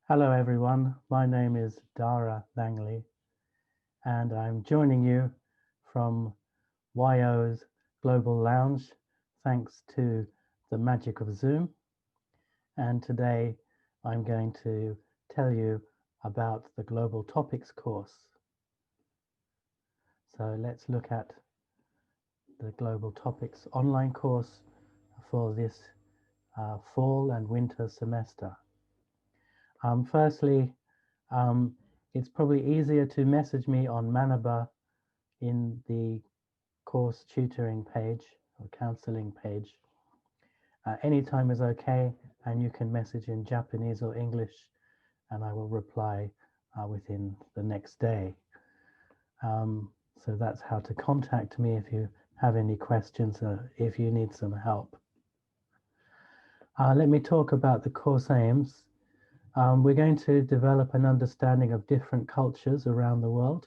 Hello everyone, my name is Dara Langley and I'm joining you from YO's Global Lounge thanks to the magic of Zoom. And today I'm going to tell you about the Global Topics course. So let's look at the Global Topics online course for this fall and winter semester. Firstly, um, it's probably easier to message me on Manaba in the course tutoring page or counseling page. Anytime is okay, and you can message in Japanese or English, and I will reply within the next day. Um, so that's how to contact me if you have any questions, if you need some help. Let me talk about the course aims. We're going to develop an understanding of different cultures around the world.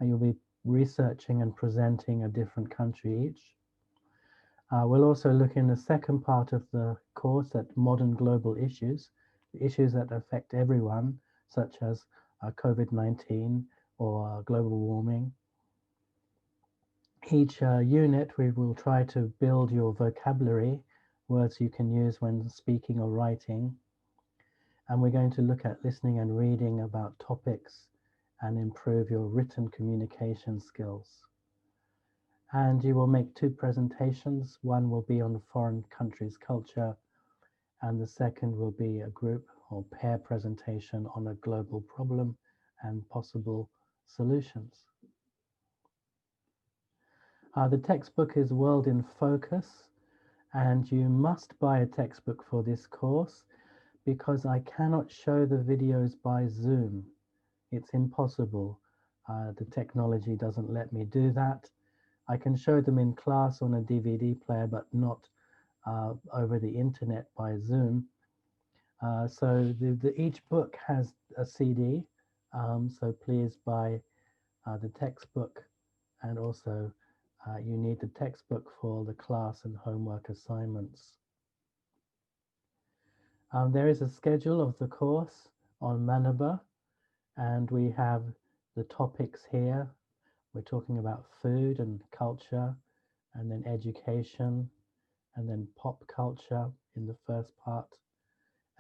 You'll be researching and presenting a different country each. We'll also look in the second part of the course at modern global issues, issues that affect everyone, such as COVID-19 or global warming. Each unit, we will try to build your vocabulary, words you can use when speaking or writing. And we're going to look at listening and reading about topics and improve your written communication skills. And you will make two presentations. One will be on the foreign country's culture, and the second will be a group or pair presentation on a global problem and possible solutions. The textbook is World in Focus, and you must buy a textbook for this course because I cannot show the videos by Zoom. It's impossible. The technology doesn't let me do that. I can show them in class on a DVD player, but not over the internet by Zoom. So each book has a CD, so please buy the textbook, and also you need the textbook for the class and homework assignments. There is a schedule of the course on Manaba, and we have the topics here. We're talking about food and culture, and then education, and then pop culture in the first part.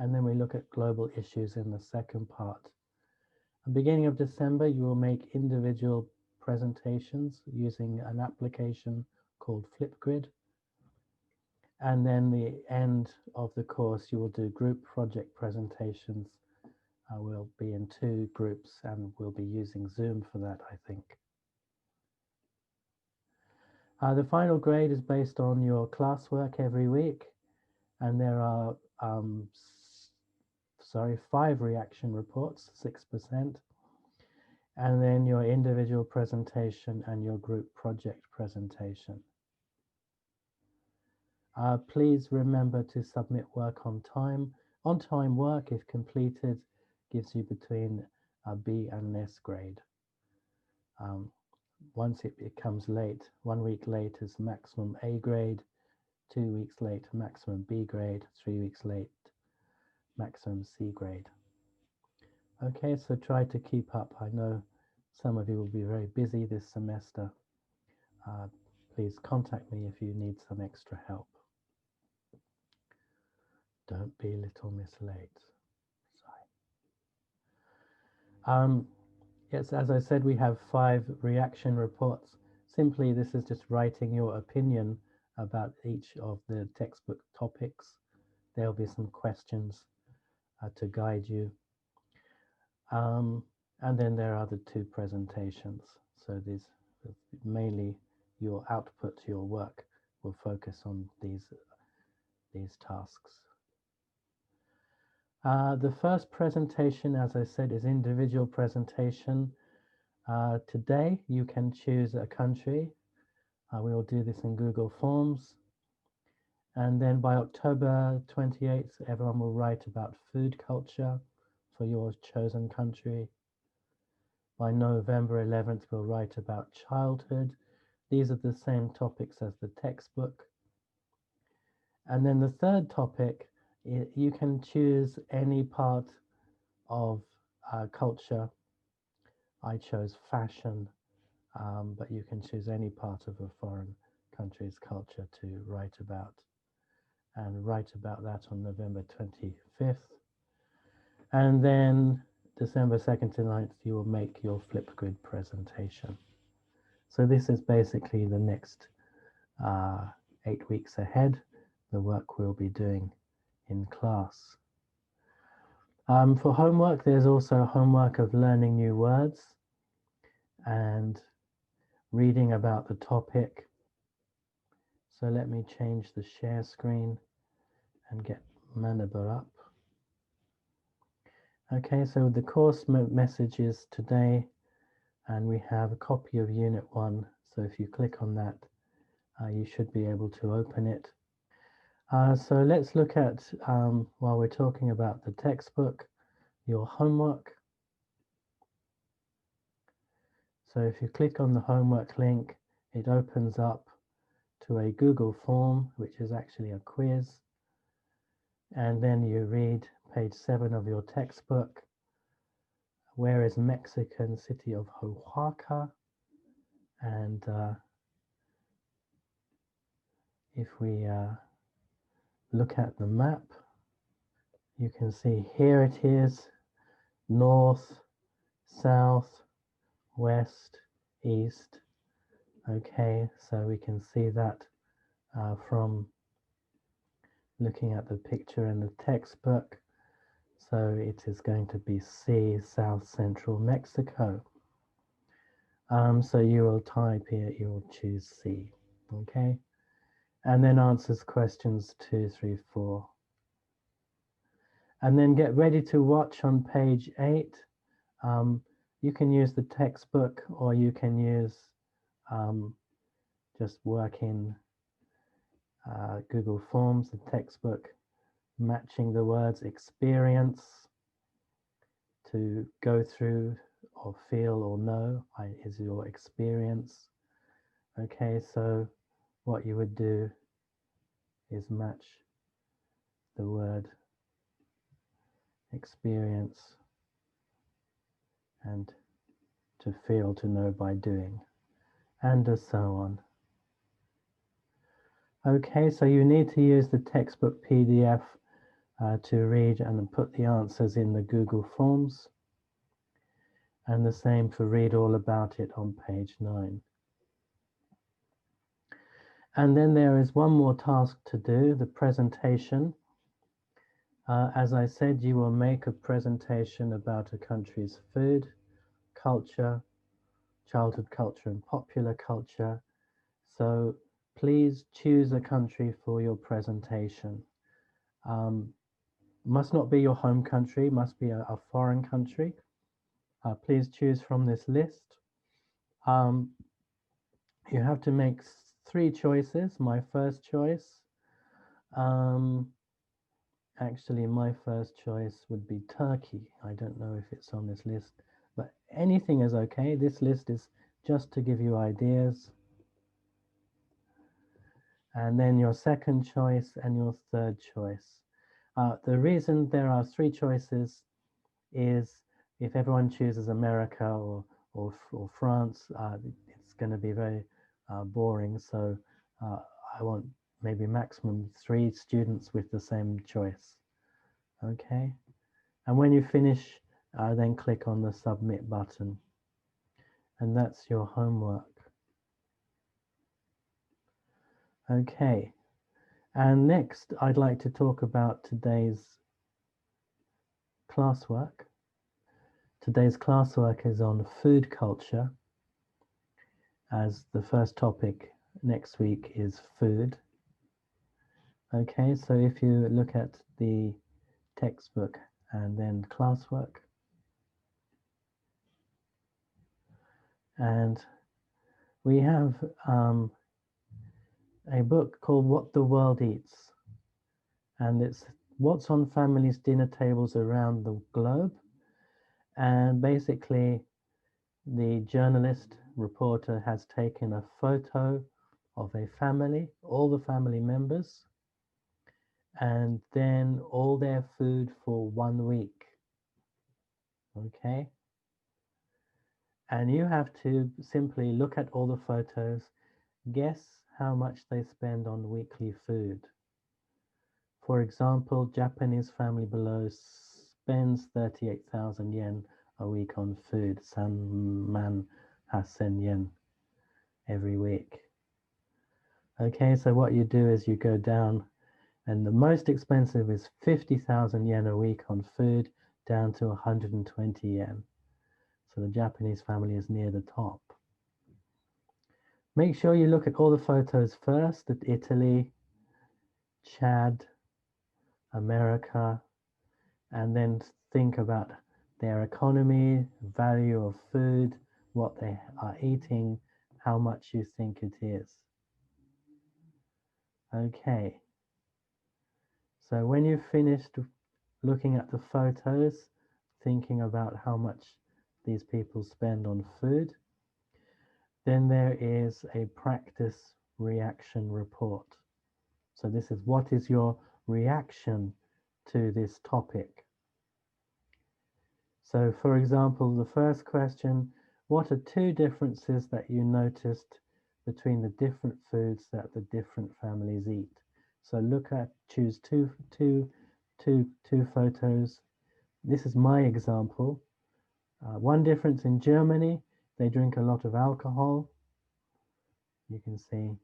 And then we look at global issues in the second part. At the beginning of December, you will make individual presentations using an application called Flipgrid. And then the end of the course, you will do group project presentations. We'll be in two groups and we'll be using Zoom for that, I think. The final grade is based on your classwork every week, and there are 5 reaction reports, 6%, and then your individual presentation and your group project presentation. Please remember to submit work on time. On-time work, if completed, gives you between a B and an S grade. Once it becomes late, 1 week late is maximum A grade, 2 weeks late, maximum B grade, 3 weeks late, maximum C grade. Okay, so try to keep up. I know some of you will be very busy this semester. Please contact me if you need some extra help. Don't be little Miss Late. Sorry. Yes, as I said, we have 5 reaction reports. Simply, this is just writing your opinion about each of the textbook topics. There'll be some questions to guide you. And then there are the 2 presentations. So these mainly your output, your work will focus on these tasks. The first presentation, as I said, is individual presentation. Today you can choose a country. We will do this in Google Forms. And then by October 28th, everyone will write about food culture for your chosen country. By November 11th, we'll write about childhood. These are the same topics as the textbook. And then the third topic, you can choose any part of culture. I chose fashion, but you can choose any part of a foreign country's culture to write about, and write about that on November 25th. And then December 2nd to 9th, you will make your Flipgrid presentation. So this is basically the next 8 weeks ahead, the work we'll be doing in class. For homework, there's also homework of learning new words and reading about the topic. So let me change the share screen and get Manaba up. Okay, so the course messages today, and we have a copy of Unit 1. So if you click on that, you should be able to open it. So let's look at, while we're talking about the textbook, your homework. So if you click on the homework link, it opens up to a Google form, which is actually a quiz. And then you read page 7 of your textbook. Where is Mexican city of Oaxaca? And if we look at the map, you can see here it is, north, south, west, east. Okay, so we can see that from looking at the picture in the textbook. So it is going to be C, South Central Mexico. So you will type here, you will choose C, okay? And then answers questions 2, 3, 4. And then get ready to watch on page 8. You can use the textbook, or you can use just work in Google Forms, the textbook, matching the words experience to go through, or feel, or know is your experience. Okay, so what you would do is match the word experience and to feel, to know by doing, and so on. Okay, so you need to use the textbook PDF to read and put the answers in the Google Forms, and the same for read all about it on page 9. And then there is one more task to do, the presentation. As I said, you will make a presentation about a country's food, culture, childhood culture and popular culture. So please choose a country for your presentation. Must not be your home country, must be a foreign country. Please choose from this list. You have to make 3 choices. My first choice, actually my first choice would be Turkey. I don't know if it's on this list, but anything is okay. This list is just to give you ideas. And then your second choice and your third choice. The reason there are 3 choices is if everyone chooses America or France, it's going to be very boring. So I want maybe maximum 3 students with the same choice. Okay, and when you finish, then click on the submit button, and that's your homework. Okay, and next I'd like to talk about today's classwork. Today's classwork is on food culture, as the first topic next week is food. Okay, so if you look at the textbook and then classwork, and we have a book called What the World Eats, and it's what's on families' dinner tables around the globe. And basically the journalist reporter has taken a photo of a family, all the family members, and then all their food for 1 week. Okay. And you have to simply look at all the photos, guess how much they spend on weekly food. For example, Japanese family below spends 38,000 yen a week on food, Sanman Hasen yen every week. Okay, so what you do is you go down, and the most expensive is 50,000 yen a week on food, down to 120 yen. So the Japanese family is near the top. Make sure you look at all the photos first at Italy, Chad, America, and then think about their economy, value of food, what they are eating, how much you think it is. Okay. So when you've finished looking at the photos, thinking about how much these people spend on food, then there is a practice reaction report. So this is what is your reaction to this topic. So for example, the first question, what are two differences that you noticed between the different foods that the different families eat? So choose two photos. This is my example. One difference in Germany, they drink a lot of alcohol. You can see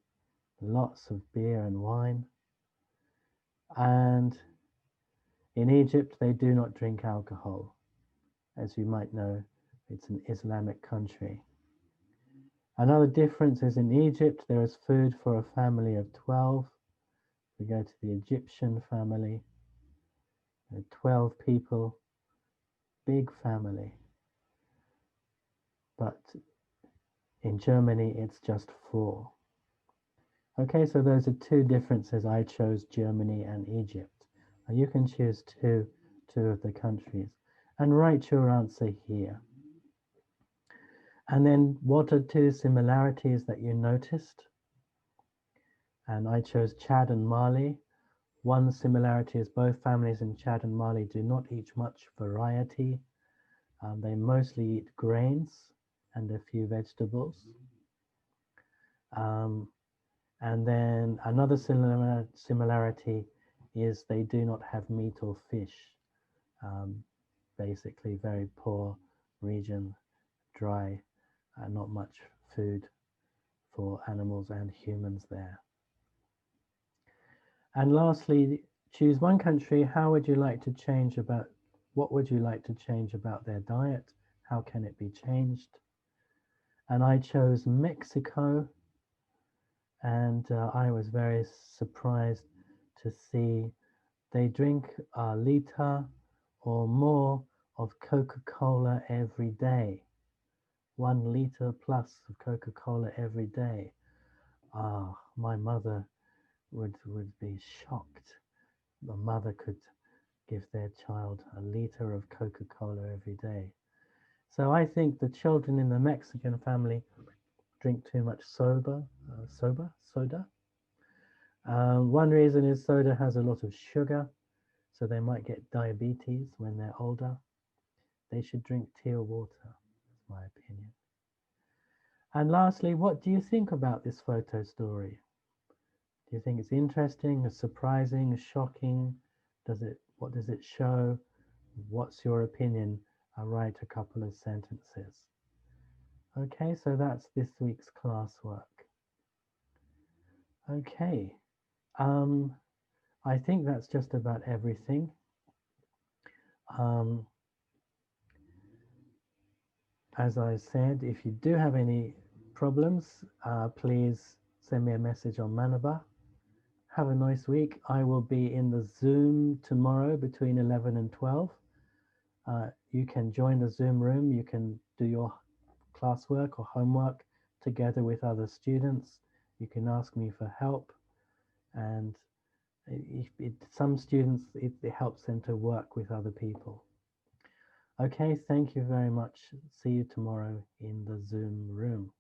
lots of beer and wine. And in Egypt, they do not drink alcohol. As you might know, it's an Islamic country. Another difference is in Egypt, there is food for a family of 12. We go to the Egyptian family, 12 people, big family. But in Germany, it's just 4. Okay, so those are two differences. I chose Germany and Egypt. You can choose two of the countries and write your answer here. And then what are two similarities that you noticed? And I chose Chad and Mali. One similarity is both families in Chad and Mali do not eat much variety. They mostly eat grains and a few vegetables. And then another similarity is they do not have meat or fish. Basically, very poor region, dry, not much food for animals and humans there. And lastly, choose one country. How would you like to change about, what would you like to change about their diet? How can it be changed? And I chose Mexico, and I was very surprised to see they drink a liter or more of Coca-Cola every day. 1 liter plus of Coca-Cola every day. My mother would be shocked. A mother could give their child a liter of Coca-Cola every day. So I think the children in the Mexican family drink too much soda. One reason is soda has a lot of sugar, so they might get diabetes when they're older. They should drink tea or water, that's my opinion. And lastly, what do you think about this photo story? Do you think it's interesting, surprising, shocking? What does it show? What's your opinion? I'll write a couple of sentences. Okay, so that's this week's classwork. Okay, I think that's just about everything. As I said, if you do have any problems, please send me a message on Manaba. Have a nice week. I will be in the Zoom tomorrow between 11 and 12. You can join the Zoom room. You can do your classwork or homework together with other students. You can ask me for help. And some students, it helps them to work with other people. Okay, thank you very much. See you tomorrow in the Zoom room.